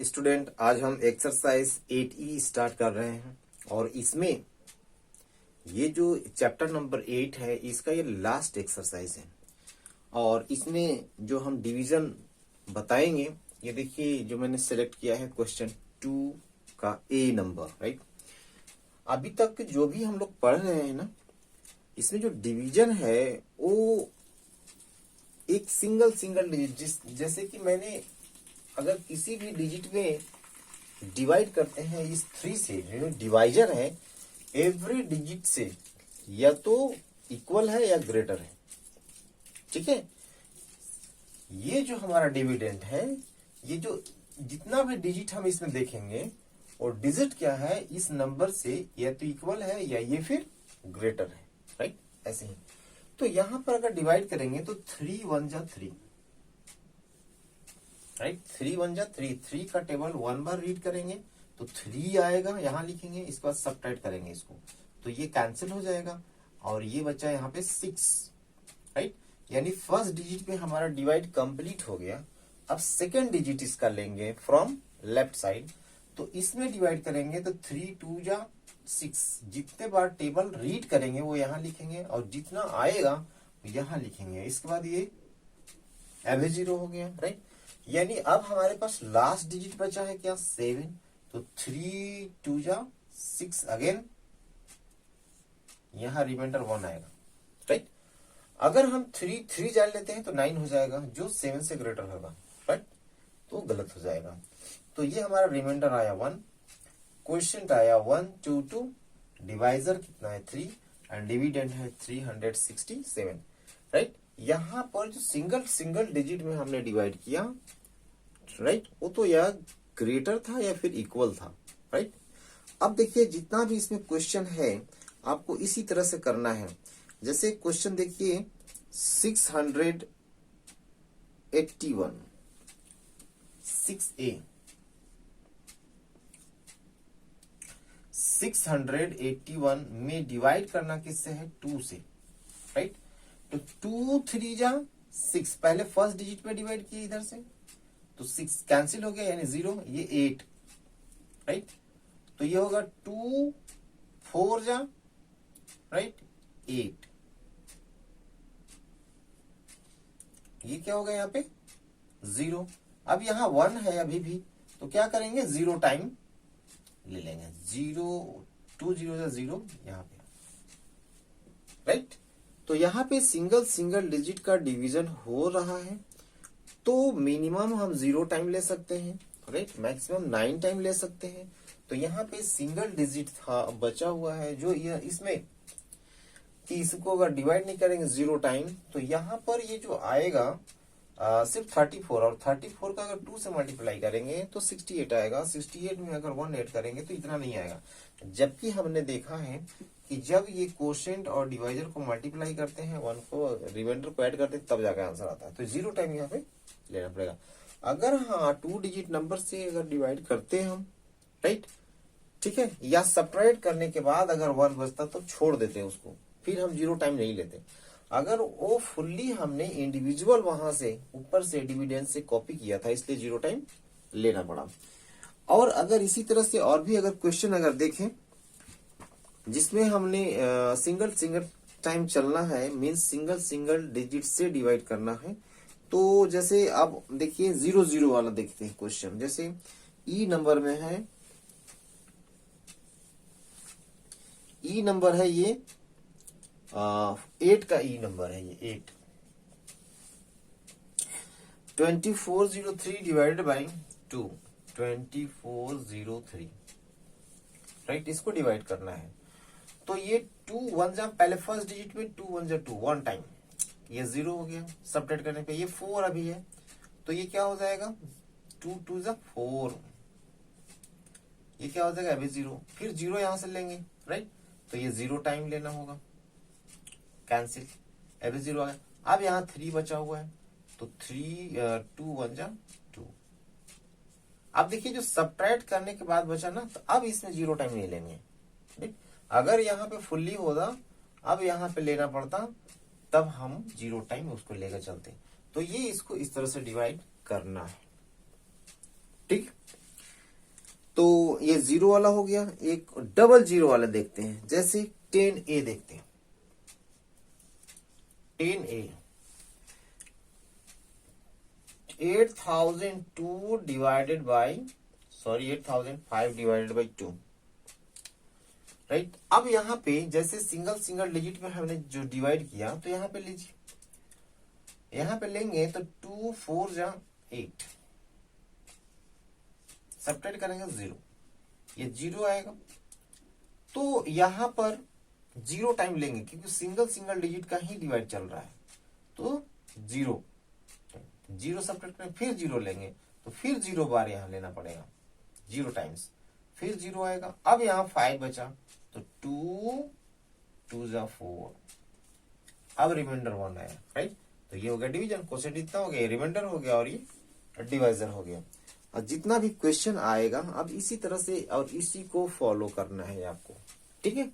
Student, आज हम exercise 8E start कर रहे हैं और इसमें ये जो चैप्टर नंबर 8 है इसका ये लास्ट एक्सरसाइज है और इसमें जो हम डिवीजन बताएंगे ये देखिए जो मैंने सेलेक्ट किया है क्वेश्चन 2 का ए नंबर, राइट। अभी तक जो भी हम लोग पढ़ रहे हैं ना, इसमें जो डिवीजन है वो एक सिंगल डिजिट, जैसे कि मैंने अगर किसी भी डिजिट में डिवाइड करते हैं इस 3 से, जो डिवाइजर है एवरी डिजिट से या तो इक्वल है या ग्रेटर है, ठीक है। ये जो हमारा डिविडेंड है, ये जो जितना भी डिजिट हम इसमें देखेंगे और डिजिट क्या है इस नंबर से या तो इक्वल है या ये फिर ग्रेटर है, राइट। ऐसे ही तो यहां पर अगर डिवाइड करेंगे तो 3 1 जा 3, राइट। 3 1 जा 3, 3 का टेबल 1 बार रीड करेंगे तो 3 आएगा, यहां लिखेंगे, इसके बाद सबट्रैक्ट करेंगे इसको तो ये कैंसिल हो जाएगा और ये बचा यहाँ पे 6, राइट। यानी फर्स्ट डिजिट पे हमारा डिवाइड कंप्लीट हो गया। अब सेकेंड डिजिट इसका लेंगे फ्रॉम लेफ्ट साइड, तो इसमें डिवाइड करेंगे तो 3 2 जा 6, जितने बार टेबल रीड करेंगे वो यहाँ लिखेंगे और जितना आएगा यहाँ लिखेंगे। इसके बाद ये एवरेज 0 हो गया, राइट। यानी अब हमारे पास लास्ट डिजिट बचा है क्या 7, तो 3 2 जा 6 अगेन, यहां रिमाइंडर 1 आएगा, राइट। अगर हम 3 3 डाल लेते हैं तो 9 हो जाएगा जो 7 से ग्रेटर होगा, राइट, तो गलत हो जाएगा। तो ये हमारा रिमाइंडर आया 1, क्वेश्चन आया 1 2 2, डिवाइजर कितना है 3 एंड डिविडेंड है 367, राइट। यहां पर जो सिंगल डिजिट में हमने डिवाइड किया, राइट, वो तो या ग्रेटर था या फिर इक्वल था, राइट। अब देखिए जितना भी इसमें क्वेश्चन है आपको इसी तरह से करना है। जैसे क्वेश्चन देखिए 681 6A 681 में डिवाइड करना किससे है 2 से, राइट। तो 2 3 जा 6, पहले फर्स्ट डिजिट पे डिवाइड किया इधर से तो 6 कैंसिल हो गया यानी 0, ये 8, राइट। तो ये होगा 2 4 जा, राइट, 8, ये क्या होगा यहाँ पे 0। अब यहाँ 1 है अभी भी, तो क्या करेंगे 0 टाइम ले लेंगे, 0 2 0 जा 0 यहाँ पे, राइट। तो यहाँ पे सिंगल डिजिट का डिवीजन हो रहा है तो मिनिमम हम 0 टाइम ले सकते हैं, राइट, मैक्सिमम 9 टाइम ले सकते हैं। तो यहाँ पे सिंगल डिजिट था बचा हुआ है जो ये इसमें कि इसको अगर डिवाइड नहीं करेंगे 0 टाइम तो यहाँ पर ये जो आएगा सिर्फ 34, और 34 का अगर 2 से मल्टीप्लाई करेंगे तो 68 आएगा। 68 में अगर 1 ऐड करेंगे तो इतना नहीं आएगा, जबकि हमने देखा है कि जब ये कोशेंट और डिवाइजर को मल्टीप्लाई करते हैं 1 को रिमाइंडर को ऐड करते हैं तब जाकर आंसर आता है। तो 0 टाइम यहाँ पे लेना पड़ेगा। अगर हाँ 2 डिजिट नंबर से अगर डिवाइड करते हैं हम, राइट, ठीक है, या सब्ट्रैक्ट करने के बाद अगर 1 बचता तो छोड़ देते हैं उसको, फिर हम 0 टाइम नहीं लेते। अगर वो फुल्ली हमने इंडिविजुअल वहां से ऊपर से डिविडेंड से कॉपी किया था इसलिए 0 टाइम लेना पड़ा। और अगर इसी तरह से और भी अगर क्वेश्चन अगर देखें जिसमें हमने सिंगल टाइम चलना है, मीन्स सिंगल डिजिट से डिवाइड करना है, तो जैसे अब देखिए 0 0 वाला देखते हैं क्वेश्चन। जैसे ई नंबर में है, ई नंबर है ये 8 का ई नंबर है, ये 8 2403 डिवाइडेड बाई 2, 2403, राइट, इसको डिवाइड करना है। तो ये 2 1 जा, पहले फर्स्ट डिजिट में 2 1 जा 2 1 टाइम, ये 0 हो गया। सब्ट्रैक्ट करने पे ये 4 अभी है तो ये क्या हो जाएगा 2 2 जा 4, ये क्या हो जाएगा अभी 0, फिर 0 यहां से लेंगे, राइट, तो ये 0 टाइम लेना होगा, कैंसिल, एवरेज 0 आ गया। अब यहाँ 3 बचा हुआ है तो 3 2 1 जा 2। अब देखिए जो सब्ट्रैक्ट करने के बाद बचा ना, तो अब इसमें 0 टाइम नहीं लेंगे, ठीक। अगर यहाँ पे फुल्ली होता अब यहाँ पे लेना पड़ता तब हम 0 टाइम उसको लेकर चलते। तो ये इसको इस तरह से डिवाइड करना है, ठीक। तो ये 0 वाला हो गया। एक डबल 0 वाला देखते हैं, जैसे 10A देखते हैं। 10A 8002 divided by 8005 divided by 2, right. अब यहाँ पे जैसे सिंगल सिंगल डिजिट में हमने जो डिवाइड किया, तो यहाँ पे लीजिए, यहाँ पे लेंगे तो 2 4 जा 8, सब्ट्रैक्ट करेंगे 0, ये 0 आएगा। तो यहाँ पर 0 टाइम लेंगे क्योंकि सिंगल सिंगल डिजिट का ही डिवाइड चल रहा है, तो 0 सब्ट्रैक्ट करें, फिर 0 लेंगे तो फिर 0 बार यहाँ लेना पड़ेगा, 0 टाइम्स, फिर 0 आएगा। अब यहाँ 5 बचा, तो 2 2 जा 4, अब रिमाइंडर 1 आया, राइट। तो ये हो गया डिवीजन, क्वोशिएंट इतना हो गया, रिमाइंडर हो गया और ये डिवाइजर हो गया। और जितना भी क्वेश्चन आएगा अब इसी तरह से और इसी को फॉलो करना है आपको, ठीक है।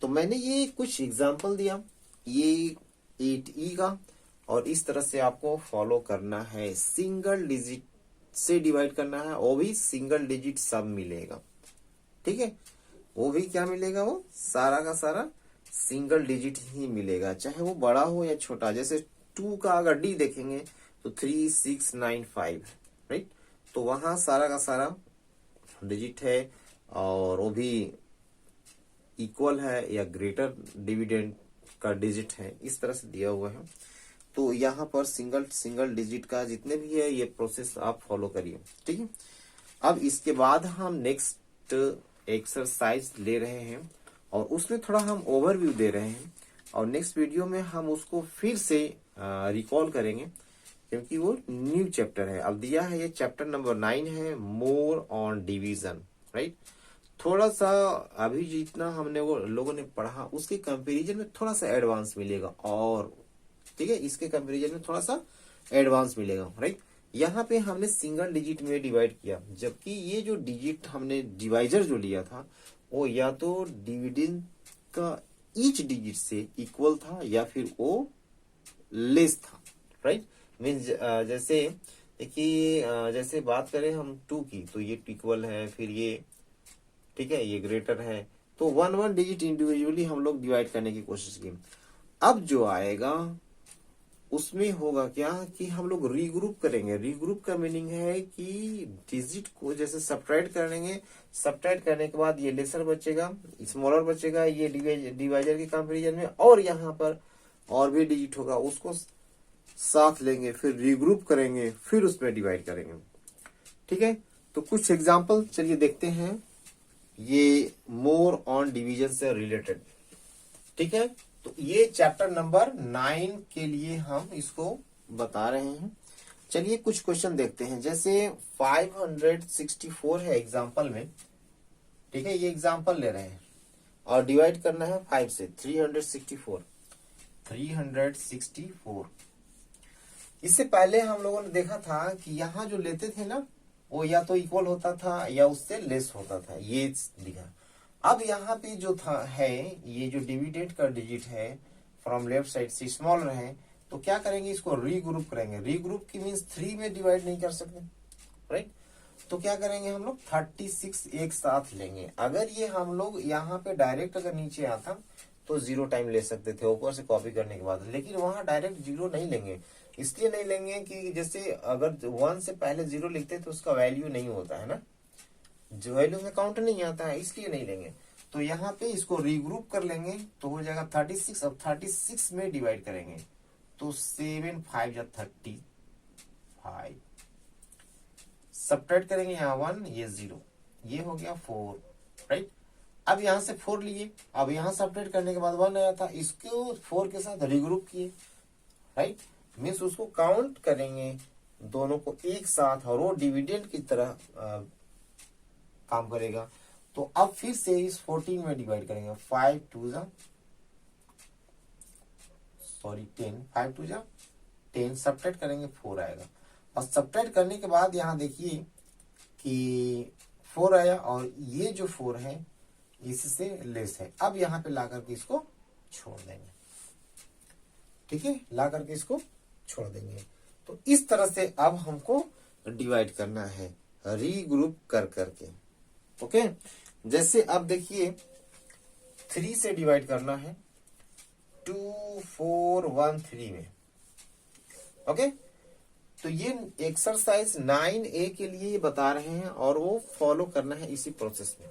तो मैंने ये कुछ एग्जांपल दिया, ये 8E का, और इस तरह से आपको फॉलो करना है। सिंगल डिजिट से डिवाइड करना है, वो भी सिंगल डिजिट सब मिलेगा, ठीक है। वो भी क्या मिलेगा, वो सारा का सारा सिंगल डिजिट ही मिलेगा, चाहे वो बड़ा हो या छोटा। जैसे 2 का अगर डी देखेंगे तो 3 6 9 5, राइट। तो वहां सारा का सारा डिजिट है और वो भी इक्वल है या ग्रेटर डिविडेंड का डिजिट है, इस तरह से दिया हुआ है। तो यहाँ पर सिंगल सिंगल डिजिट का जितने भी है ये प्रोसेस आप फॉलो करिए, ठीक है। अब इसके बाद हम नेक्स्ट एक्सरसाइज ले रहे हैं और उसमें थोड़ा हम ओवरव्यू दे रहे हैं, और नेक्स्ट वीडियो में हम उसको फिर से रिकॉल करेंगे क्योंकि वो न्यू चैप्टर है। अब दिया है ये चैप्टर नंबर 9 है, मोर ऑन डिवीजन, राइट। थोड़ा सा अभी जितना हमने वो लोगों ने पढ़ा उसके कंपैरिजन में थोड़ा सा एडवांस मिलेगा, और ठीक है, इसके कंपैरिजन में थोड़ा सा एडवांस मिलेगा, राइट। यहाँ पे हमने सिंगल डिजिट में डिवाइड किया, जबकि ये जो डिजिट हमने डिवाइजर जो लिया था वो या तो डिविडेंड का ईच डिजिट से इक्वल था या फिर वो लेस था, राइट। मीन्स जैसे देखिए, जैसे बात करें हम 2 की, तो ये इक्वल है, फिर ये, ठीक है, ये ग्रेटर है। तो 1 डिजिट इंडिविजुअली हम लोग डिवाइड करने की कोशिश की। अब जो आएगा उसमें होगा क्या कि हम लोग रीग्रुप करेंगे। रीग्रुप का मीनिंग है कि डिजिट को जैसे सब्ट्रैक्ट करेंगे, सब्ट्रैक्ट करने के बाद ये लेसर बचेगा, स्मॉलर बचेगा, ये डिवाइजर के कंपैरिजन में, और यहाँ पर और भी डिजिट होगा, उसको साथ लेंगे, फिर रीग्रुप करेंगे, फिर उसमें डिवाइड करेंगे, ठीक है। तो कुछ एग्जाम्पल चलिए देखते हैं, ये मोर ऑन डिवीजन से रिलेटेड, ठीक है। तो ये चैप्टर नंबर 9 के लिए हम इसको बता रहे हैं। चलिए कुछ क्वेश्चन देखते हैं, जैसे 564 है एग्जाम्पल में, ठीक है, ये एग्जाम्पल ले रहे हैं और डिवाइड करना है 5 से, 364। इससे पहले हम लोगों ने देखा था कि यहाँ जो लेते थे ना वो या तो इक्वल होता था या उससे लेस होता था, ये दिखा। अब यहाँ पे जो था है, ये जो डिविडेंड का डिजिट है फ्रॉम लेफ्ट साइड से स्मॉलर है, तो क्या करेंगे, इसको रीग्रुप करेंगे। रीग्रुप की मीन्स 3 में डिवाइड नहीं कर सकते, राइट। तो क्या करेंगे हम लोग 36 एक साथ लेंगे। अगर ये हम लोग यहाँ पे डायरेक्ट अगर नीचे आता तो 0 टाइम ले सकते थे ऊपर से कॉपी करने के बाद, लेकिन वहां डायरेक्ट 0 नहीं लेंगे। इसलिए नहीं लेंगे कि जैसे अगर 1 से पहले 0 लिखते तो उसका वैल्यू नहीं होता है ना, जो वैल्यू में काउंट नहीं आता है, इसलिए नहीं लेंगे। तो यहाँ पे इसको रीग्रुप कर लेंगे तो हो जाएगा 36। अब 36 में डिवाइड करेंगे तो 7 5 या 35, सब्ट्रैक्ट करेंगे यहाँ 1, ये 0, ये हो गया 4, राइट। अब यहाँ से 4 लिए, अब यहाँ सब्ट्रैक्ट करने के बाद 1 आया था, इसको 4 के साथ रीग्रुप किए, राइट। मीन्स उसको काउंट करेंगे दोनों को एक साथ और वो डिविडेंड की तरह काम करेगा। तो अब फिर से इस 14 में डिवाइड करेंगे, 5 2 जा 10, 5 2 जा 10, सब्ट्रैक्ट करेंगे 4 आएगा। और सब्ट्रैक्ट करने के बाद यहाँ देखिए कि 4 आया और ये जो 4 है इससे लेस है। अब यहाँ पे ला करके इसको छोड़ देंगे, ठीक है, ला करके इसको छोड़ देंगे। तो इस तरह से अब हमको डिवाइड करना है रीग्रुप कर करके, ओके, जैसे अब देखिए 3 से डिवाइड करना है 2 4 1 3 में। ओके, तो ये एक्सरसाइज 9A के लिए बता रहे हैं और वो फॉलो करना है इसी प्रोसेस में।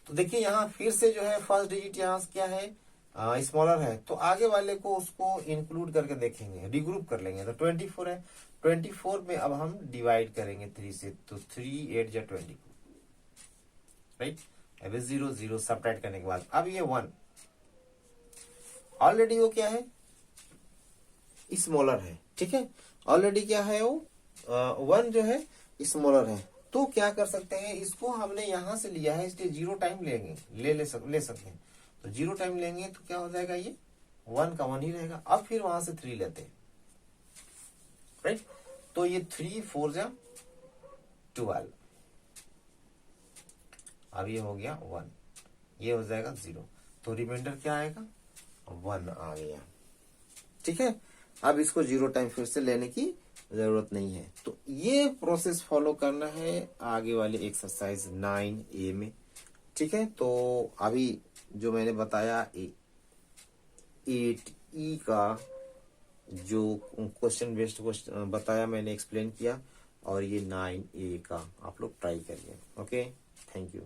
तो देखिए यहाँ फिर से जो है फर्स्ट डिजिट यहाँ क्या है, स्मॉलर है, तो आगे वाले को उसको इंक्लूड करके देखेंगे, रिग्रुप कर लेंगे। तो 24 है, 24 में अब हम डिवाइड करेंगे 3 से, तो 3 8 जा 24, राइट। अब 0 0 सबट्रैक्ट करने के बाद अब ये 1 ऑलरेडी वो क्या है, स्मॉलर है, ठीक है, ऑलरेडी क्या है वो 1 जो है स्मॉलर है। तो क्या कर सकते हैं, इसको हमने यहां से लिया है इसलिए 0 टाइम लेंगे, ले सकते हैं। तो 0 टाइम लेंगे तो क्या हो जाएगा, ये 1 का 1 ही रहेगा। अब फिर वहां से 3 लेते हैं, राइट। तो ये 3 4 जा 12, अब ये हो गया 1, ये हो जाएगा 0, तो रिमाइंडर क्या आएगा, 1 आ गया, ठीक है। अब इसको 0 टाइम फिर से लेने की जरूरत नहीं है। तो ये प्रोसेस फॉलो करना है आगे वाले एक्सरसाइज 9A में, ठीक है। तो अभी जो मैंने बताया 8E का जो क्वेश्चन बेस्ड क्वेश्चन बताया मैंने, एक्सप्लेन किया, और ये 9A का आप लोग ट्राई करिए। Okay, thank you.